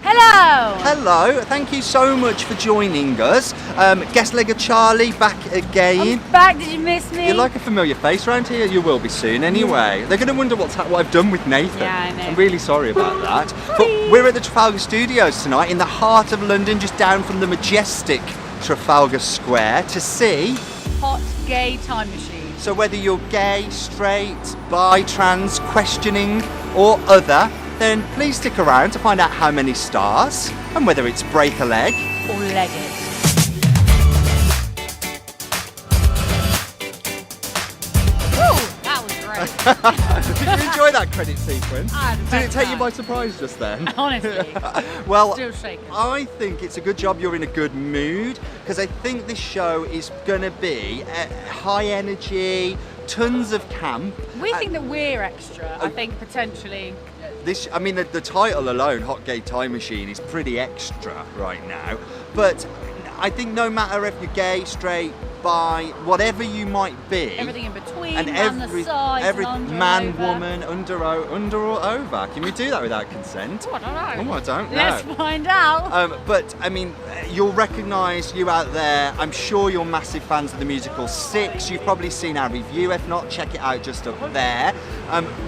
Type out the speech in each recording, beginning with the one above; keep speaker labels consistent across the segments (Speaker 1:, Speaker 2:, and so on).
Speaker 1: Hello!
Speaker 2: Hello, thank you so much for joining us. Guest legger Charlie back again.
Speaker 1: I'm back, did you miss me?
Speaker 2: You're like a familiar face around here, you will be soon anyway. They're going to wonder what I've done with Nathan.
Speaker 1: Yeah, I know.
Speaker 2: I'm really sorry about that. But we're at the Trafalgar Studios tonight in the heart of London, just down from the majestic Trafalgar Square to see
Speaker 1: Hot Gay Time Machine.
Speaker 2: So whether you're gay, straight, bi, trans, questioning or other, then please stick around to find out how many stars and whether it's break a leg
Speaker 1: Or leg it. Woo! That was great.
Speaker 2: Did you enjoy that credit sequence?
Speaker 1: I had the
Speaker 2: Did it
Speaker 1: best
Speaker 2: take you
Speaker 1: time.
Speaker 2: by surprise just then?
Speaker 1: Honestly.
Speaker 2: Well,
Speaker 1: Still shaking.
Speaker 2: I think it's a good job you're in a good mood because I think this show is going to be high energy, tons of camp.
Speaker 1: We think that we're extra. I think potentially.
Speaker 2: The title alone, Hot Gay Time Machine, is pretty extra right now. But I think no matter if you're gay, straight, bi, whatever you might be,
Speaker 1: Everything in between,
Speaker 2: and
Speaker 1: and the sides,
Speaker 2: every
Speaker 1: and under,
Speaker 2: man,
Speaker 1: over.
Speaker 2: woman, under or over. Can we do that without consent?
Speaker 1: Oh, I don't know.
Speaker 2: Oh, I don't know.
Speaker 1: Let's find out.
Speaker 2: But I mean, you'll recognise you out there. I'm sure you're massive fans of the musical Six. You've probably seen our review. If not, check it out just up there.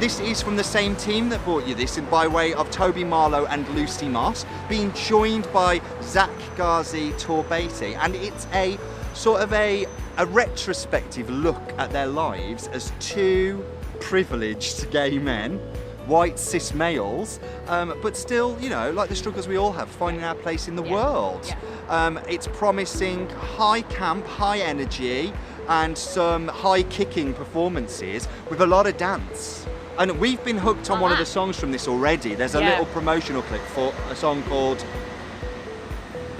Speaker 2: This is from the same team that brought you this, and by way of Toby Marlow and Lucy Moss, being joined by Zak Ghazi-Torbati, and it's a sort of a retrospective look at their lives as two privileged gay men, white cis males, but still, you know, like the struggles we all have, finding our place in the world.
Speaker 1: Yeah.
Speaker 2: It's promising high camp, high energy, and some high kicking performances with a lot of dance. And we've been hooked on one of the songs from this already. There's a little promotional clip for a song called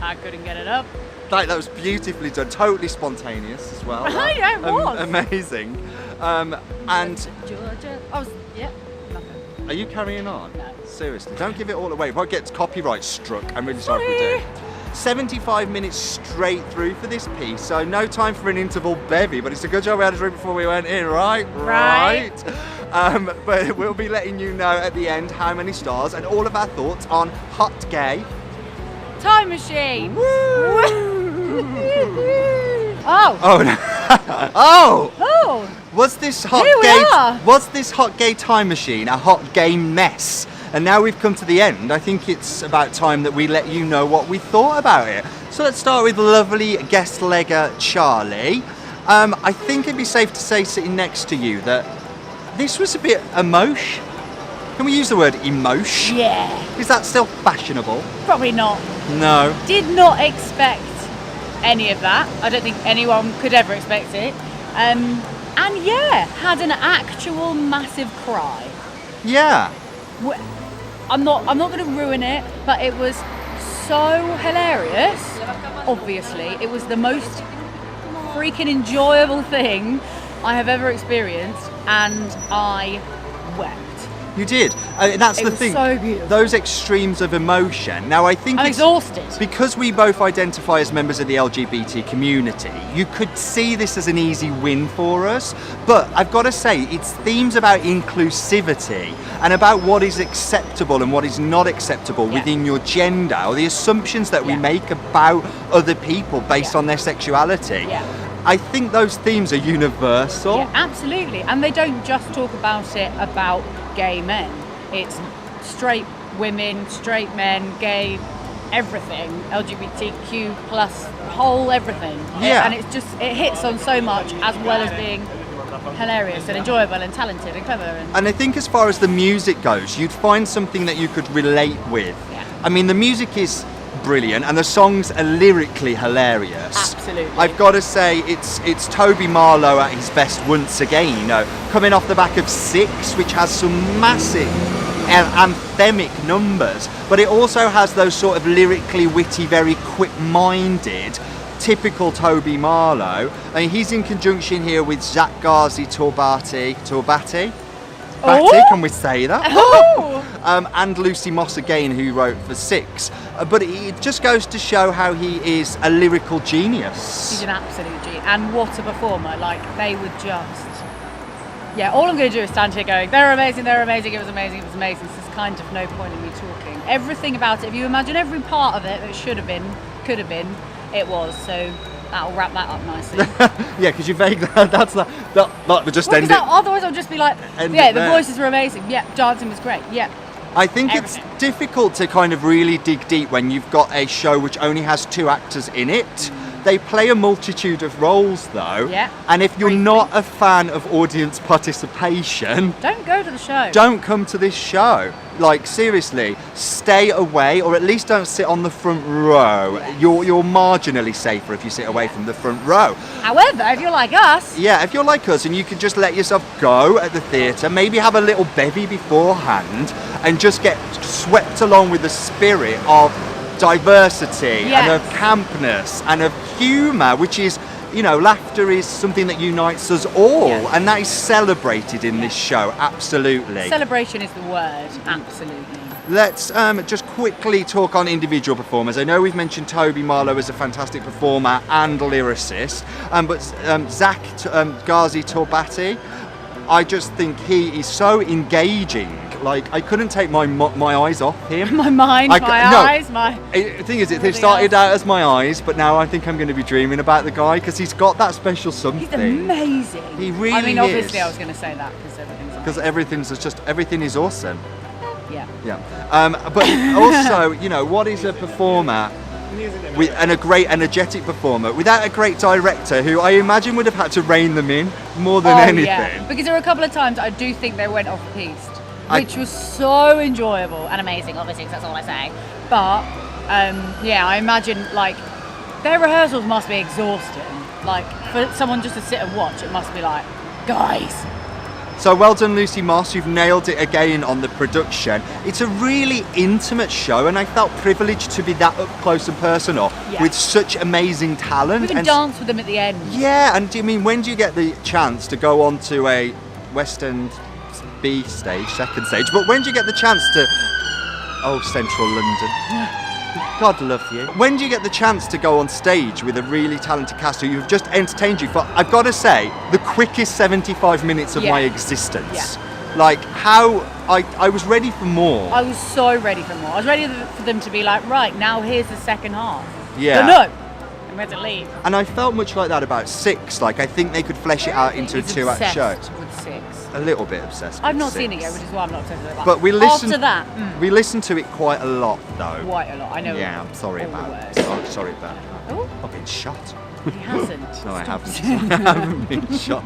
Speaker 1: I couldn't get it up.
Speaker 2: That was beautifully done, totally spontaneous as well.
Speaker 1: Yeah, it was.
Speaker 2: Amazing. And
Speaker 1: Georgia. Nothing.
Speaker 2: are you carrying on?
Speaker 1: No.
Speaker 2: Seriously, don't give it all away. If I get copyright struck, I'm really sorry if we do. 75 minutes straight through for this piece, so no time for an interval bevy, but it's a good job we had a drink before we went in, right?
Speaker 1: Right.
Speaker 2: But we'll be letting you know at the end how many stars and all of our thoughts on Hot Gay
Speaker 1: Time Machine.
Speaker 2: Oh no.
Speaker 1: Oh.
Speaker 2: Was this hot gay time machine a hot gay mess? And now we've come to the end, I think it's about time that we let you know what we thought about it. So let's start with lovely guest legger Charlie. I think it'd be safe to say, sitting next to you, that this was a bit emotion. Can we use the word emotion?
Speaker 1: Yeah.
Speaker 2: Is that still fashionable?
Speaker 1: Probably not.
Speaker 2: No.
Speaker 1: Did not expect any of that. I don't think anyone could ever expect it. And yeah, had an actual massive cry.
Speaker 2: Yeah.
Speaker 1: I'm not going to ruin it, but it was so hilarious. Obviously, it was the most freaking enjoyable thing I have ever experienced, and I wept.
Speaker 2: You did. That's the
Speaker 1: was
Speaker 2: thing.
Speaker 1: So beautiful.
Speaker 2: Those extremes of emotion. Now, I think
Speaker 1: I'm exhausted.
Speaker 2: Because we both identify as members of the LGBT community, you could see this as an easy win for us. But I've got to say, it's themes about inclusivity and about what is acceptable and what is not acceptable within your gender, or the assumptions that we make about other people based on their sexuality. I think those themes are universal.
Speaker 1: Yeah, absolutely. And they don't just talk about it about gay men. It's straight women, straight men, gay, everything, LGBTQ plus, whole everything.
Speaker 2: Yeah.
Speaker 1: And it hits on so much, as well as being hilarious and enjoyable and talented and clever.
Speaker 2: And I think as far as the music goes, you'd find something that you could relate with.
Speaker 1: Yeah.
Speaker 2: I mean, the music is brilliant and the songs are lyrically hilarious.
Speaker 1: Absolutely.
Speaker 2: I've got to say, it's Toby Marlow at his best once again, you know, coming off the back of Six, which has some massive anthemic numbers, but it also has those sort of lyrically witty, very quick-minded, typical Toby Marlow. I mean, he's in conjunction here with Zak Ghazi-Torbati. Can we say that? And Lucy Moss again, who wrote for Six. But it just goes to show how he is a lyrical genius.
Speaker 1: He's an absolute genius. And what a performer. Like, they were just Yeah, all I'm going to do is stand here going, they're amazing, it was amazing. So there's kind of no point in me talking. Everything about it, if you imagine every part of it that should have been, could have been, it was. So that'll wrap that up nicely.
Speaker 2: Yeah, because you vague that would just end it.
Speaker 1: Otherwise I'll just be like, yeah, the voices were amazing. Yeah, dancing was great. Yeah.
Speaker 2: I think it's difficult to kind of really dig deep when you've got a show which only has 2 actors in it. They play a multitude of roles though.
Speaker 1: Yeah.
Speaker 2: And if you're not a fan of audience participation,
Speaker 1: don't go to the show.
Speaker 2: Don't come to this show. Like seriously, stay away, or at least don't sit on the front row. Yes. You're marginally safer if you sit away from the front row.
Speaker 1: However, if you're like us.
Speaker 2: Yeah, if you're like us and you can just let yourself go at the theatre, maybe have a little bevy beforehand and just get swept along with the spirit of diversity and of campness and of humour, which is, you know, laughter is something that unites us all, and that is celebrated in this show, absolutely.
Speaker 1: Celebration is the word, absolutely.
Speaker 2: Let's just quickly talk on individual performers. I know we've mentioned Toby Marlow as a fantastic performer and lyricist, but Zak Ghazi-Torbati, I just think he is so engaging. Like, I couldn't take my eyes off him.
Speaker 1: The
Speaker 2: thing is, they started out as my eyes, but now I think I'm going to be dreaming about the guy because he's got that special something.
Speaker 1: He's amazing.
Speaker 2: He really is.
Speaker 1: I mean, obviously I was going to say that because
Speaker 2: everything is awesome.
Speaker 1: Yeah.
Speaker 2: Yeah. But also, you know, what is a performer and a great energetic performer without a great director who I imagine would have had to rein them in more than anything?
Speaker 1: Yeah. Because there were a couple of times I do think they went off piste. Which was so enjoyable and amazing, obviously, because that's all I say. But, I imagine, like, their rehearsals must be exhausting. Like, for someone just to sit and watch, it must be like, guys.
Speaker 2: So well done, Lucy Moss. You've nailed it again on the production. It's a really intimate show, and I felt privileged to be that up close and personal with such amazing talent.
Speaker 1: We can dance with them at the end.
Speaker 2: Yeah, and when do you get the chance to go on to a West End B stage, second stage, but when do you get the chance to Central London, God love you, when do you get the chance to go on stage with a really talented cast who have just entertained you for, I've got to say, the quickest 75 minutes of my existence? Like, how I was ready for more.
Speaker 1: I was so ready for more. I was ready for them to be like, right, now here's the second half.
Speaker 2: Yeah.
Speaker 1: But no, I'm ready to leave.
Speaker 2: And I felt much like that about 6. Like, I think they could flesh it out into a 2-act show.
Speaker 1: With 6.
Speaker 2: A little bit obsessed.
Speaker 1: I've not seen it yet, which is why I'm not obsessed with it.
Speaker 2: But we listened.
Speaker 1: After that,
Speaker 2: we listened to it quite a lot, though.
Speaker 1: Quite a lot. I know.
Speaker 2: Yeah, I'm sorry about it. Sorry about it.
Speaker 1: Oh,
Speaker 2: I've been shot.
Speaker 1: He hasn't.
Speaker 2: No, I haven't. I haven't been shot.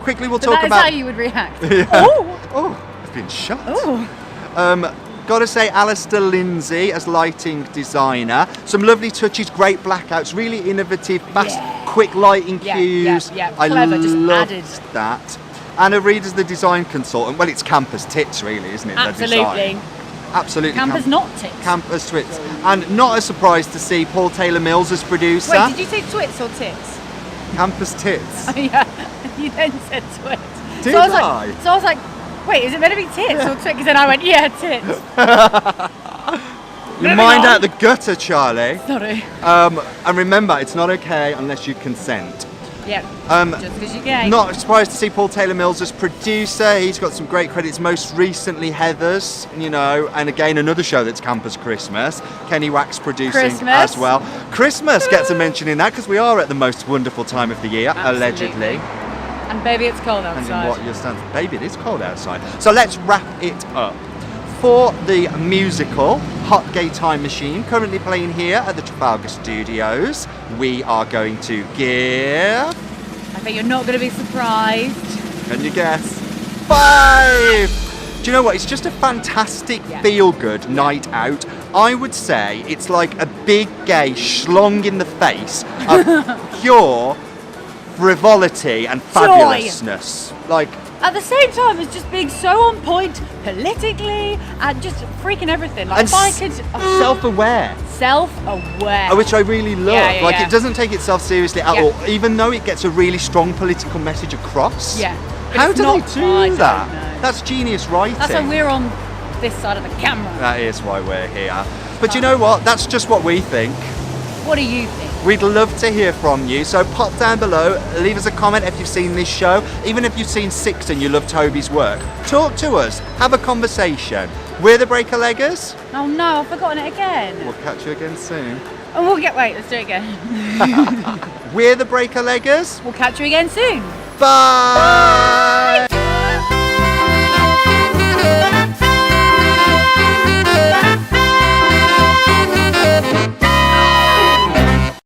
Speaker 2: Quickly, we'll talk about.
Speaker 1: That's how you would react.
Speaker 2: Yeah. Oh, I've been shot.
Speaker 1: Oh.
Speaker 2: Gotta say, Alistair Lindsay as lighting designer. Some lovely touches, great blackouts, really innovative, fast, quick lighting cues.
Speaker 1: Yeah.
Speaker 2: I
Speaker 1: Clever, just
Speaker 2: loved
Speaker 1: added.
Speaker 2: that. Anna Reid as the design consultant. Well, it's campus tits, really, isn't it?
Speaker 1: Absolutely.
Speaker 2: Absolutely.
Speaker 1: Campus not tits.
Speaker 2: Campus twits. And not a surprise to see Paul Taylor Mills as producer.
Speaker 1: Wait, did you say twits or tits?
Speaker 2: Campus tits.
Speaker 1: Oh, yeah. You then said twits.
Speaker 2: Did I?
Speaker 1: So I was like, wait, is it meant to be tits or twits? And then I went, yeah, tits.
Speaker 2: Your mind out the gutter, Charlie.
Speaker 1: Sorry.
Speaker 2: And remember, it's not okay unless you consent.
Speaker 1: Yeah. Just because you're gay.
Speaker 2: Not surprised to see Paul Taylor Mills as producer. He's got some great credits, most recently Heathers, you know, and again another show that's Campus Christmas. Kenny Wax producing as well. Christmas gets a mention in that because we are at the most wonderful time of the year, allegedly.
Speaker 1: And baby, it's cold outside.
Speaker 2: And in what you're standing, baby, it is cold outside. So let's wrap it up. For the musical Hot Gay Time Machine, currently playing here at the Trafalgar Studios, we are going to give...
Speaker 1: I bet you're not going to be surprised.
Speaker 2: Can you guess? 5! Do you know what? It's just a fantastic feel-good night out. I would say it's like a big gay schlong in the face of pure frivolity and fabulousness. Like...
Speaker 1: At the same time, it's just being so on point politically and just freaking everything. Like,
Speaker 2: and
Speaker 1: if I could...
Speaker 2: self-aware.
Speaker 1: Self-aware.
Speaker 2: Which I really love. It doesn't take itself seriously at all, even though it gets a really strong political message across.
Speaker 1: Yeah.
Speaker 2: How do they do that? That's genius writing.
Speaker 1: That's why we're on this side of the camera.
Speaker 2: That is why we're here. But you know what? That's just what we think.
Speaker 1: What do you think?
Speaker 2: We'd love to hear from you, so pop down below, leave us a comment if you've seen this show, even if you've seen Six and you love Toby's work. Talk to us, have a conversation. We're the Break-a-Leggers.
Speaker 1: Oh no, I've forgotten it again.
Speaker 2: We'll catch you again soon.
Speaker 1: And wait, let's do it again.
Speaker 2: We're the Break-a-Leggers.
Speaker 1: We'll catch you again soon.
Speaker 2: Bye!